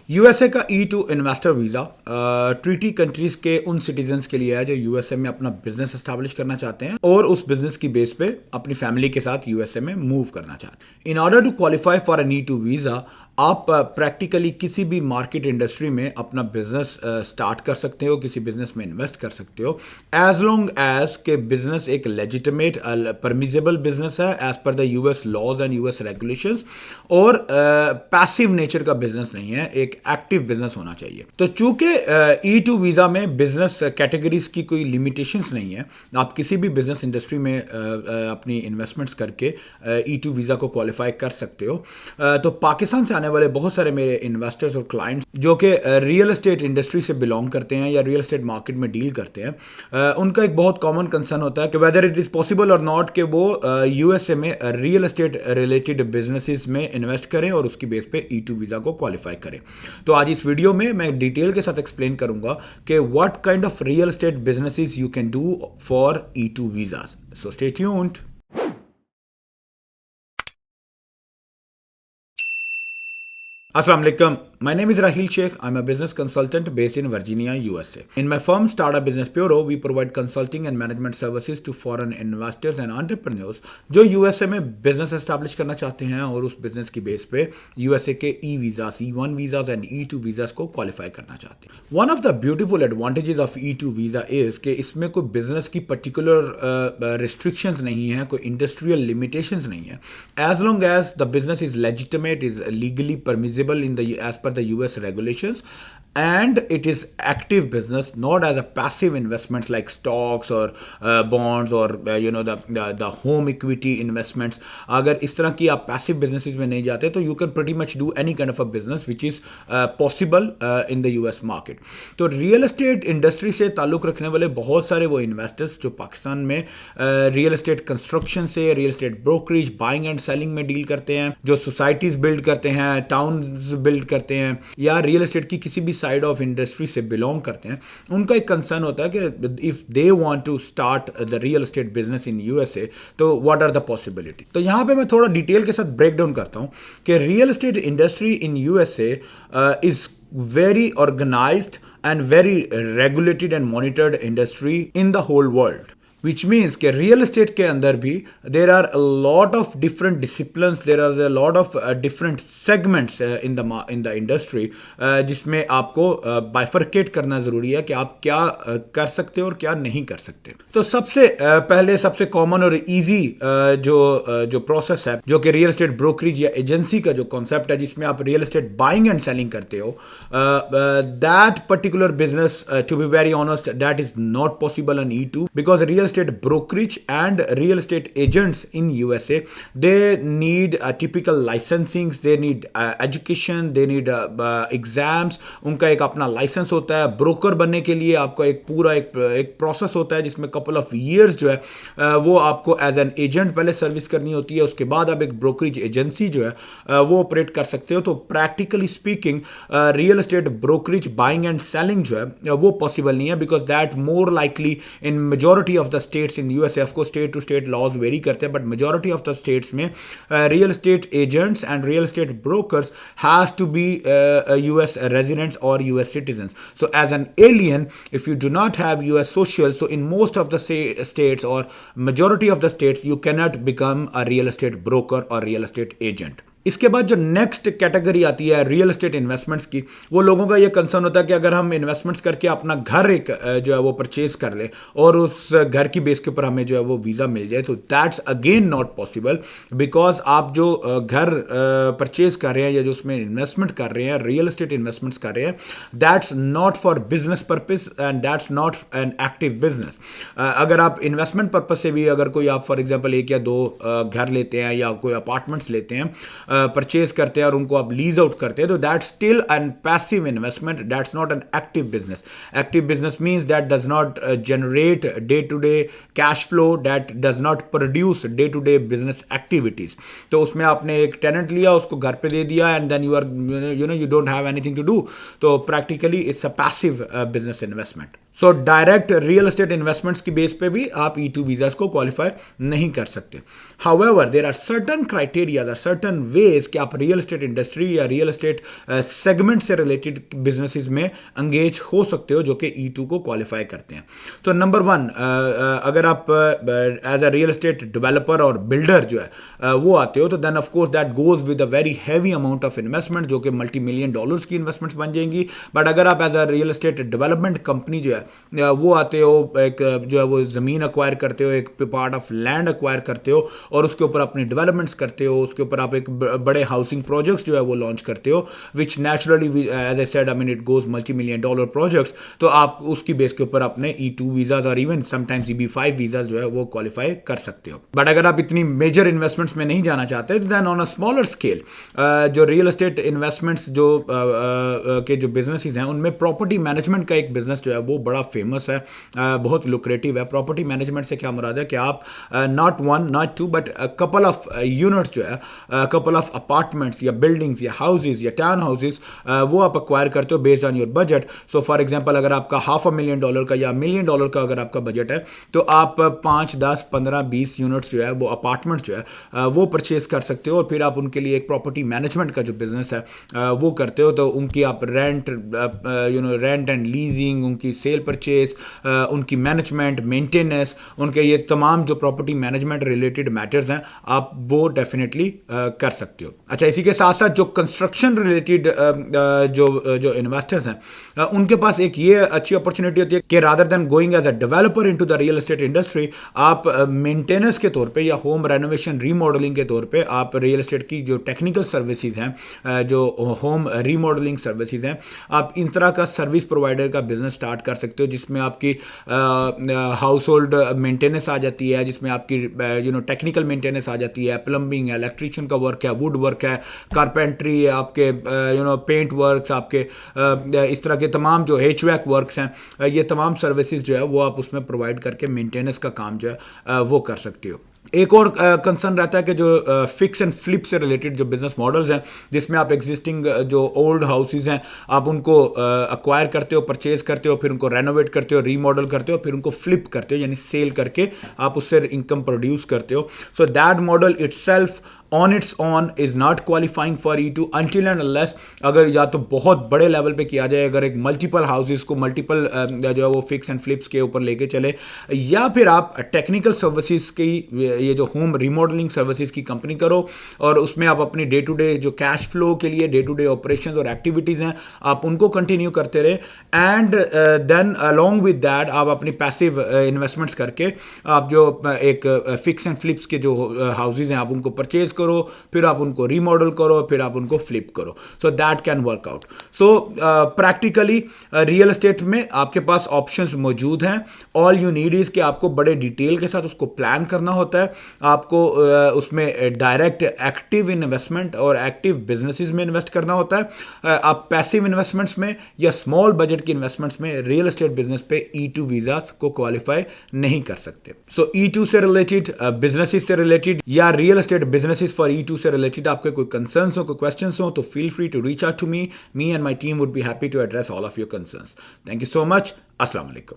USA का E2 investor visa treaty countries के उन सिटीजन्स के लिए है जो यूएसए में अपना बिजनेस एस्टैब्लिश करना चाहते हैं और उस बिजनेस की बेस पे अपनी फैमिली के साथ यूएसए में मूव करना चाहते हैं। In order to qualify for an E2 visa आप प्रैक्टिकली किसी भी मार्केट इंडस्ट्री में अपना बिजनेस स्टार्ट कर सकते हो, किसी बिजनेस में इन्वेस्ट कर सकते हो, एज लॉन्ग एज के बिजनेस एक लेजिटिमेट परमिजेबल बिजनेस है as per the US laws and US regulations और पैसिव नेचर का बिजनेस नहीं है, एक एक्टिव बिजनेस होना चाहिए। तो चूंकि E2 वीज़ा में बिजनेस कैटेगरीज की कोई लिमिटेशंस नहीं है, आप किसी भी बिजनेस इंडस्ट्री में अपनी इन्वेस्टमेंट्स करके E2 वीज़ा को क्वालिफाई कर सकते हो। तो पाकिस्तान से आने वाले बहुत सारे मेरे इन्वेस्टर्स और क्लाइंट्स जो कि रियल एस्टेट इंडस्ट्री से बिलोंग करते हैं या रियल एस्टेट मार्केट में डील करते हैं, उनका एक बहुत कॉमन कंसर्न होता है कि वेदर इट इज़ पॉसिबल और नॉट कि वो यूएसए में रियल एस्टेट रिलेटेड बिजनेसेस में इन्वेस्ट करें और उसकी बेस पे E2 वीज़ा को क्वालिफाई करें। तो आज इस वीडियो में मैं डिटेल के साथ एक्सप्लेन करूंगा कि what kind of real estate businesses you can do for E2 visas. So stay tuned. Assalamu alaikum. My name is Rahil Sheikh. I'm a business consultant based in Virginia, USA. In my firm, Startup Business Bureau, we provide consulting and management services to foreign investors and entrepreneurs जो USA में business establish करना चाहते हैं और उस business की base पे USA के E-वीज़ास, E1 visas and E2 visas को क्वालिफाई करना चाहते हैं। One of the beautiful advantages of E2 visa is कि इसमें कोई बिजनेस की पर्टिकुलर रिस्ट्रिक्शंस नहीं है, कोई इंडस्ट्रियल लिमिटेशंस नहीं है। As long as the business is legitimate, is legally permissible in the as per the US regulations, and it is active business, not as a passive investments like stocks or bonds or the home equity investments. अगर इस तरह की आप passive businesses में नहीं जाते तो you can pretty much do any kind of a business which is possible in the US market. तो real estate industry से ताल्लुक़ रखने वाले बहुत सारे वो investors जो पाकिस्तान में real estate construction से, real estate brokerage, buying and selling में डील करते हैं, जो societies build करते हैं, towns बिल्ड करते हैं या रियल एस्टेट की किसी भी साइड ऑफ इंडस्ट्री से बिलोंग करते हैं, उनका एक कंसर्न होता है कि if they want to start the real estate business in USA तो व्हाट आर द पॉसिबिलिटी। तो यहाँ पे मैं थोड़ा डिटेल के साथ ब्रेक डाउन करता हूँ कि real estate industry in USA is very organized and very regulated and monitored industry in the whole world. Which means कि रियल एस्टेट के अंदर भी there are a lot of different disciplines, there are a lot of different segments in the industry जिसमें आपको bifurcate करना ज़रूरी है कि आप क्या कर सकते हो और क्या नहीं कर सकते। तो सबसे पहले सबसे कॉमन और ईजी जो प्रोसेस है जो कि रियल एस्टेट ब्रोकरेज या एजेंसी का जो कॉन्सेप्ट है जिसमें आप real estate buying and selling करते हो, that particular business to be very honest that is not possible on E2 because real estate brokerage and real estate agents in USA, they need typical licensing, they need education, they need exams, उनका एक अपना licence होता है। Broker बनने के लिए आपका एक पूरा एक प्रोसेस होता है जिसमें कपल ऑफ ईयर्स जो है वो आपको एज एन एजेंट पहले सर्विस करनी होती है, उसके बाद आप एक ब्रोकरेज एजेंसी जो है वो ऑपरेट कर सकते हो। तो practically speaking real estate brokerage buying and selling जो है वो पॉसिबल नहीं है because that more likely in majority of the states in USA, of course state to state laws vary करते हैं, but majority of the states में real estate agents and real estate brokers has to be US residents और US citizens. So as an alien, if you do not have US social, so in most of the states or majority of the states, you cannot become a real estate broker or real estate agent. इसके बाद जो next category आती है real estate investments की, वो लोगों का ये कंसर्न होता है कि अगर हम इन्वेस्टमेंट्स करके अपना घर एक जो है वो परचेज कर ले और उस घर की बेस के ऊपर हमें जो है वो वीज़ा मिल जाए, तो that's again not possible because आप जो घर परचेज कर रहे हैं या जो उसमें इन्वेस्टमेंट कर रहे हैं, रियल एस्टेट इन्वेस्टमेंट्स कर रहे हैं, that's not for business purpose and that's not an active business. अगर आप इन्वेस्टमेंट पर्पज से भी अगर कोई आप फॉर एग्जाम्पल एक या दो घर लेते हैं या कोई अपार्टमेंट्स लेते हैं, परचेज करते हैं और उनको आप लीज आउट करते हैं, तो that still an passive investment, that's not an active business. Active business means that does not generate day to day cash flow, that does not produce day to day business activities. तो उसमें आपने एक tenant लिया, उसको घर पे दे दिया and then you don't have anything to do, तो practically it's a passive business investment. So direct real estate investments की बेस पे भी आप E2 वीजास को क्वालिफाई नहीं कर सकते. However there are certain criteria, there are certain ways कि आप रियल एस्टेट इंडस्ट्री या रियल एस्टेट सेगमेंट से रिलेटेड बिजनेसेस में एंगेज हो सकते हो जो कि E2 को क्वालिफाई करते हैं. तो नंबर वन, अगर आप as a real estate developer और बिल्डर जो है वो आते हो, तो then of course that goes with a very heavy amount of investment जो कि मल्टी मिलियन डॉलर्स की इन्वेस्टमेंट्स बन जाएंगी. बट अगर आप as a real estate development company जो है वो आते हो, एक जो है वो ज़मीन अक्वायर करते हो, एक पार्ट ऑफ लैंड अक्वायर करते हो और उसके ऊपर अपने डेवलपमेंट्स करते हो, उसके ऊपर आप एक बड़े हाउसिंग प्रोजेक्ट्स जो है वो लॉन्च करते हो, which naturally as I said, I mean it goes multi million dollar projects. तो आप उसकी बेस के ऊपर अपने E2 वीजाज और इवन समटाइम्स EB5 वीजाज जो है वो क्वालिफाई कर सकते हो. बट अगर आप इतनी मेजर इन्वेस्टमेंट्स में नहीं जाना चाहते, then on a smaller scale जो रियल एस्टेट इन्वेस्टमेंट्स जो के जो बिजनेसेस हैं उनमें प्रॉपर्टी मैनेजमेंट का एक बिजनेस जो है वो बड़ा फेमस है, बहुत लुक्रेटिव है. प्रॉपर्टी मैनेजमेंट से क्या मुराद है कि आप not one not two but couple of units जो है, कपल ऑफ अपार्टमेंट्स या बिल्डिंग्स या हाउसेज या टाउन हाउसेज वो आप अक्वायर करते हो based on your budget. So for example अगर आपका $500,000 का या $1 million का अगर आपका बजट है, तो आप 5, 10, 15, 20 यूनिट्स जो है वो अपार्टमेंट जो है वो परचेज कर सकते हो और फिर आप उनके लिए एक प्रॉपर्टी मैनेजमेंट का जो बिजनेस है वो करते हो. तो उनकी आप रेंट एंड लीजिंग, उनकी सेल परचेज, उनकी मैनेजमेंट, मेंटेनेंस, उनके ये तमाम जो प्रॉपर्टी मैनेजमेंट रिलेटेड मैटर्स हैं आप वो डेफिनेटली कर सकते हो. अच्छा, इसी के साथ साथ जो कंस्ट्रक्शन रिलेटेड जो इन्वेस्टर्स हैं उनके पास एक ये अच्छी अपॉर्चुनिटी होती है कि rather than going as a developer into the real estate industry, आप मेंटेनेंस के तौर पे या होम रेनोवेशन रीमॉडलिंग के तौर पे आप रियल एस्टेट की जो टेक्निकल सर्विसेज हैं, जो होम रीमॉडलिंग सर्विसेज हैं, आप इन तरह का सर्विस प्रोवाइडर का बिजनेस स्टार्ट कर सकते हो जिसमें आपकी हाउस होल्ड मेंटेनेंस आ जाती है, जिसमें आपकी टेक्निकल मेंटेनेंस आ जाती है, प्लम्बिंग है, इलेक्ट्रीशियन का वर्क है, वुड वर्क है, कारपेंट्री, आपके पेंट वर्क्स, आपके इस तरह के तमाम जो HVAC वर्क्स हैं, ये तमाम सर्विसेज जो है वो आप उसमें प्रोवाइड करके मेंटेनेंस का काम जो है वो कर सकते हो. एक और कंसर्न रहता है कि जो फिक्स एंड फ्लिप से रिलेटेड जो बिजनेस मॉडल्स हैं, जिसमें आप एग्जिस्टिंग जो ओल्ड हाउसेज हैं आप उनको अक्वायर करते हो, परचेज करते हो, फिर उनको रेनोवेट करते हो, रीमॉडल करते हो, फिर उनको फ्लिप करते हो, यानी सेल करके आप उससे इनकम प्रोड्यूस करते हो. So that model itself on it's on is not qualifying for E2 until and unless अगर या तो बहुत बड़े लेवल पे किया जाए, अगर एक मल्टीपल हाउसेज को मल्टीपल जो है वो फिक्स एंड फ्लिप्स के ऊपर लेके चले, या फिर आप टेक्निकल सर्विसेज की ये जो होम रिमॉडलिंग सर्विसेज की कंपनी करो और उसमें आप अपनी डे टू डे जो कैश फ्लो के लिए डे टू डे ऑपरेशंस और एक्टिविटीज़ हैं आप उनको कंटिन्यू करते रहे. And then along with that आप अपनी पैसिव इन्वेस्टमेंट्स करके आप जो एक फिक्स एंड फ्लिप्स के जो हाउसेज हैं आप उनको परचेज करो, फिर आप उनको रीमॉडल करो, फिर आप उनको फ्लिप करो. So that can work out. So practically real estate में आपके पास ऑप्शंस मौजूद हैं. ऑल यू नीड इज कि आपको बड़े डिटेल के साथ उसको प्लान करना होता है. आपको उसमें डायरेक्ट एक्टिव इन्वेस्टमेंट और एक्टिव बिजनेसेस में इन्वेस्ट करना होता है. आप पैसिव इन्वेस्टमेंट्स में या स्मॉल बजट की इन्वेस्टमेंट्स में रियल एस्टेट बिजनेस पे E2 वीजास को क्वालिफाई नहीं कर सकते. सो E2 से रिलेटेड, बिजनेसेस से रिलेटेड या real estate businesses for E2 से रिलेटेड आपके कोई कंसर्न्स हो, कोई क्वेश्चंस हो, तो feel free to reach out to me and my team would be happy to address all of your concerns. Thank you so much. अस्सलाम वालेकुम.